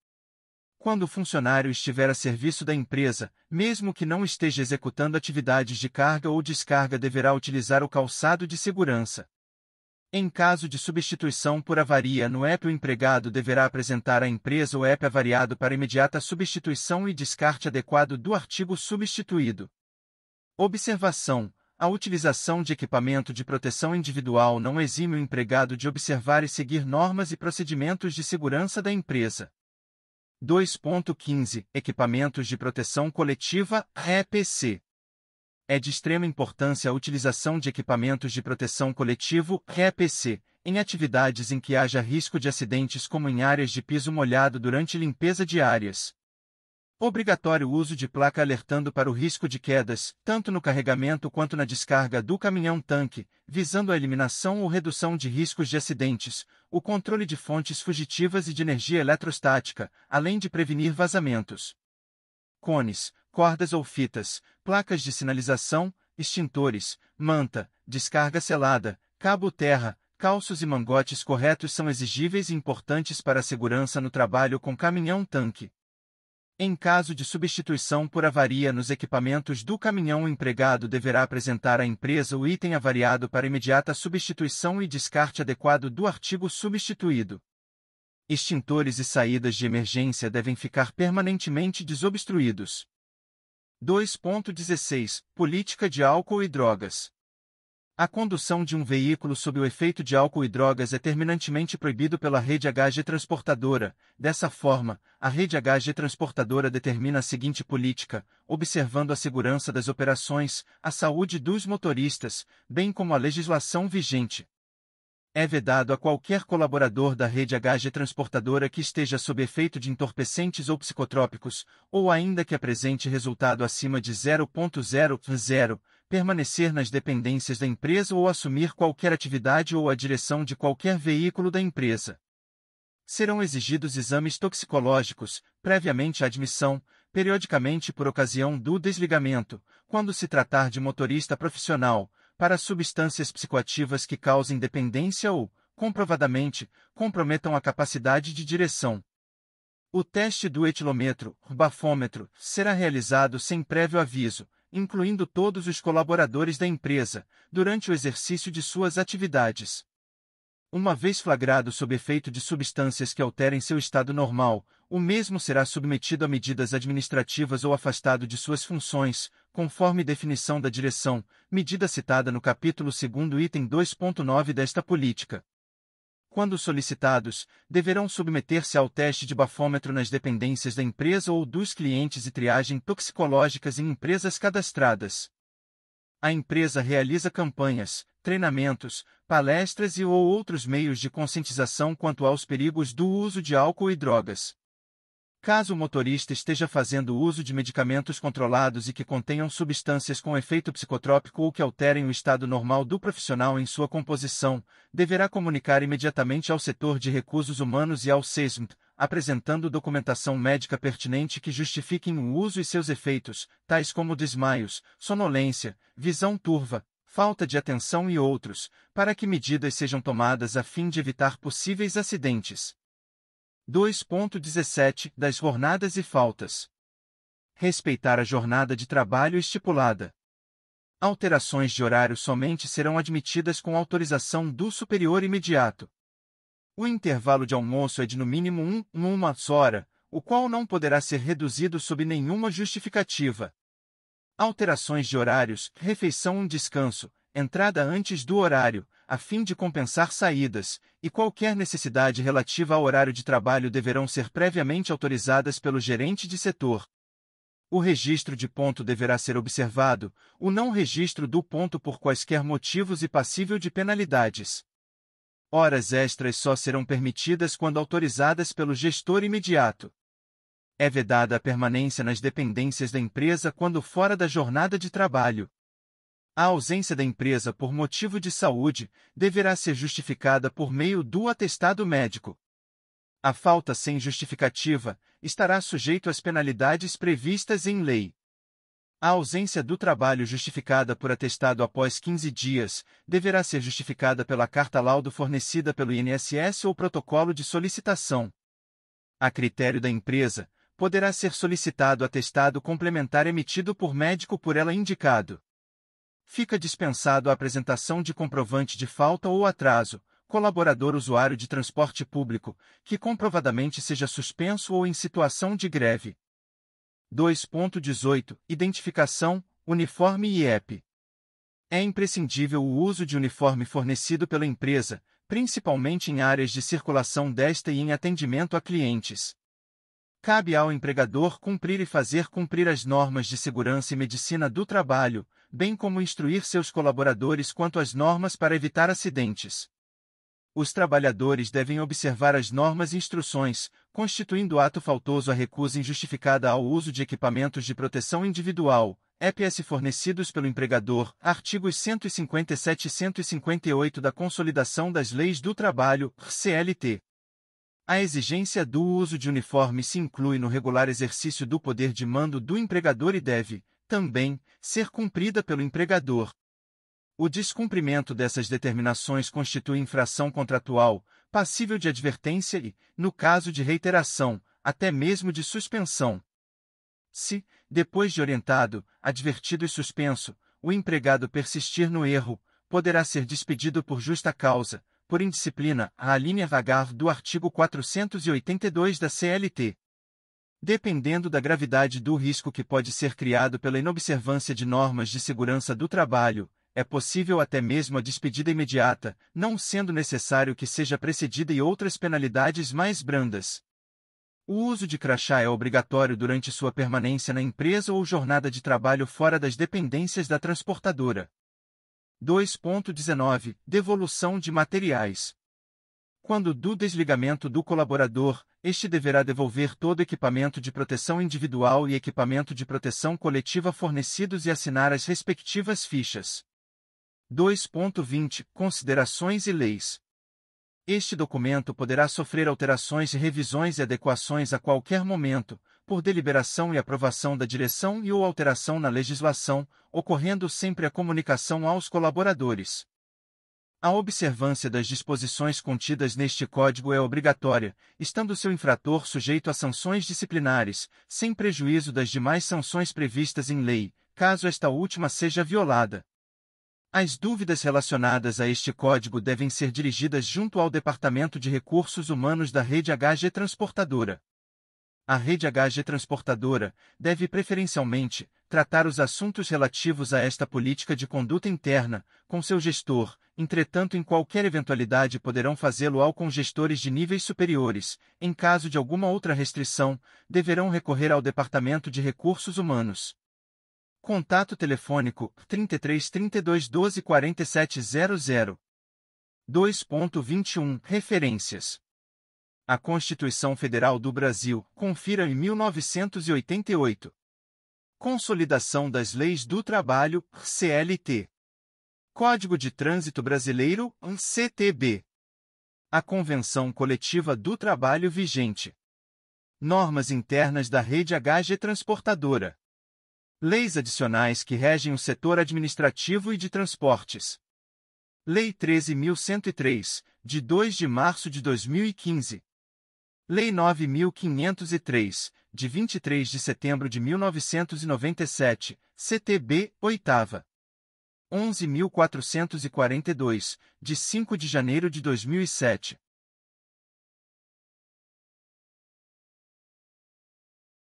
Quando o funcionário estiver a serviço da empresa, mesmo que não esteja executando atividades de carga ou descarga, deverá utilizar o calçado de segurança. Em caso de substituição por avaria no EPI, o empregado deverá apresentar à empresa o EPI avariado para imediata substituição e descarte adequado do artigo substituído. Observação: a utilização de equipamento de proteção individual não exime o empregado de observar e seguir normas e procedimentos de segurança da empresa. 2.15 Equipamentos de proteção coletiva, EPC. É de extrema importância a utilização de equipamentos de proteção coletivo, EPC, em atividades em que haja risco de acidentes como em áreas de piso molhado durante limpeza de áreas. Obrigatório o uso de placa alertando para o risco de quedas, tanto no carregamento quanto na descarga do caminhão-tanque, visando a eliminação ou redução de riscos de acidentes, o controle de fontes fugitivas e de energia eletrostática, além de prevenir vazamentos. Cones, cordas ou fitas, placas de sinalização, extintores, manta, descarga selada, cabo-terra, calços e mangotes corretos são exigíveis e importantes para a segurança no trabalho com caminhão-tanque. Em caso de substituição por avaria nos equipamentos do caminhão, o empregado deverá apresentar à empresa o item avariado para imediata substituição e descarte adequado do artigo substituído. Extintores e saídas de emergência devem ficar permanentemente desobstruídos. 2.16 Política de álcool e drogas. A condução de um veículo sob o efeito de álcool e drogas é terminantemente proibido pela rede HG transportadora. Dessa forma, a rede HG transportadora determina a seguinte política, observando a segurança das operações, a saúde dos motoristas, bem como a legislação vigente. É vedado a qualquer colaborador da rede HG transportadora que esteja sob efeito de entorpecentes ou psicotrópicos, ou ainda que apresente resultado acima de 0.00, permanecer nas dependências da empresa ou assumir qualquer atividade ou a direção de qualquer veículo da empresa. Serão exigidos exames toxicológicos, previamente à admissão, periodicamente por ocasião do desligamento, quando se tratar de motorista profissional, para substâncias psicoativas que causem dependência ou, comprovadamente, comprometam a capacidade de direção. O teste do etilômetro, bafômetro, será realizado sem prévio aviso, incluindo todos os colaboradores da empresa, durante o exercício de suas atividades. Uma vez flagrado sob efeito de substâncias que alterem seu estado normal, o mesmo será submetido a medidas administrativas ou afastado de suas funções, conforme definição da direção, medida citada no capítulo 2º item 2.9 desta política. Quando solicitados, deverão submeter-se ao teste de bafômetro nas dependências da empresa ou dos clientes e triagem toxicológicas em empresas cadastradas. A empresa realiza campanhas, treinamentos, palestras e ou outros meios de conscientização quanto aos perigos do uso de álcool e drogas. Caso o motorista esteja fazendo uso de medicamentos controlados e que contenham substâncias com efeito psicotrópico ou que alterem o estado normal do profissional em sua composição, deverá comunicar imediatamente ao setor de recursos humanos e ao SESMT, apresentando documentação médica pertinente que justifiquem o uso e seus efeitos, tais como desmaios, sonolência, visão turva, falta de atenção e outros, para que medidas sejam tomadas a fim de evitar possíveis acidentes. 2.17 Das jornadas e faltas. Respeitar a jornada de trabalho estipulada. Alterações de horário somente serão admitidas com autorização do superior imediato. O intervalo de almoço é de no mínimo uma hora, o qual não poderá ser reduzido sob nenhuma justificativa. Alterações de horários, refeição e descanso, entrada antes do horário, a fim de compensar saídas, e qualquer necessidade relativa ao horário de trabalho deverão ser previamente autorizadas pelo gerente de setor. O registro de ponto deverá ser observado, o não registro do ponto por quaisquer motivos e passível de penalidades. Horas extras só serão permitidas quando autorizadas pelo gestor imediato. É vedada a permanência nas dependências da empresa quando fora da jornada de trabalho. A ausência da empresa por motivo de saúde deverá ser justificada por meio do atestado médico. A falta sem justificativa estará sujeito às penalidades previstas em lei. A ausência do trabalho justificada por atestado após 15 dias deverá ser justificada pela carta-laudo fornecida pelo INSS ou protocolo de solicitação. A critério da empresa, poderá ser solicitado atestado complementar emitido por médico por ela indicado. Fica dispensado a apresentação de comprovante de falta ou atraso, colaborador usuário de transporte público, que comprovadamente seja suspenso ou em situação de greve. 2.18 Identificação, uniforme e IEP. É imprescindível o uso de uniforme fornecido pela empresa, principalmente em áreas de circulação desta e em atendimento a clientes. Cabe ao empregador cumprir e fazer cumprir as normas de segurança e medicina do trabalho, bem como instruir seus colaboradores quanto às normas para evitar acidentes. Os trabalhadores devem observar as normas e instruções, constituindo ato faltoso a recusa injustificada ao uso de equipamentos de proteção individual, EPS fornecidos pelo empregador, artigos 157 e 158 da Consolidação das Leis do Trabalho, CLT. A exigência do uso de uniforme se inclui no regular exercício do poder de mando do empregador e deve, também, ser cumprida pelo empregador. O descumprimento dessas determinações constitui infração contratual, passível de advertência e, no caso de reiteração, até mesmo de suspensão. Se, depois de orientado, advertido e suspenso, o empregado persistir no erro, poderá ser despedido por justa causa, por indisciplina, à linha vagar do artigo 482 da CLT. Dependendo da gravidade do risco que pode ser criado pela inobservância de normas de segurança do trabalho, é possível até mesmo a despedida imediata, não sendo necessário que seja precedida e outras penalidades mais brandas. O uso de crachá é obrigatório durante sua permanência na empresa ou jornada de trabalho fora das dependências da transportadora. 2.19 Devolução de materiais. Quando do desligamento do colaborador, este deverá devolver todo equipamento de proteção individual e equipamento de proteção coletiva fornecidos e assinar as respectivas fichas. 2.20 Considerações e leis. Este documento poderá sofrer alterações, revisões e adequações a qualquer momento, por deliberação e aprovação da direção e ou alteração na legislação, ocorrendo sempre a comunicação aos colaboradores. A observância das disposições contidas neste Código é obrigatória, estando seu infrator sujeito a sanções disciplinares, sem prejuízo das demais sanções previstas em lei, caso esta última seja violada. As dúvidas relacionadas a este código devem ser dirigidas junto ao Departamento de Recursos Humanos da Rede HG Transportadora. A Rede HG Transportadora deve preferencialmente tratar os assuntos relativos a esta política de conduta interna, com seu gestor, entretanto em qualquer eventualidade poderão fazê-lo com gestores de níveis superiores. Em caso de alguma outra restrição, deverão recorrer ao Departamento de Recursos Humanos. Contato telefônico 33 32 12 47 00. 2.21 Referências. A Constituição Federal do Brasil, confira em 1988. Consolidação das Leis do Trabalho, CLT. Código de Trânsito Brasileiro, CTB. A Convenção Coletiva do Trabalho vigente. Normas internas da Rede HG Transportadora. Leis adicionais que regem o setor administrativo e de transportes. Lei 13.103, de 2 de março de 2015. Lei 9.503, de 23 de setembro de 1997, CTB, 8ª. 11.442, de 5 de janeiro de 2007.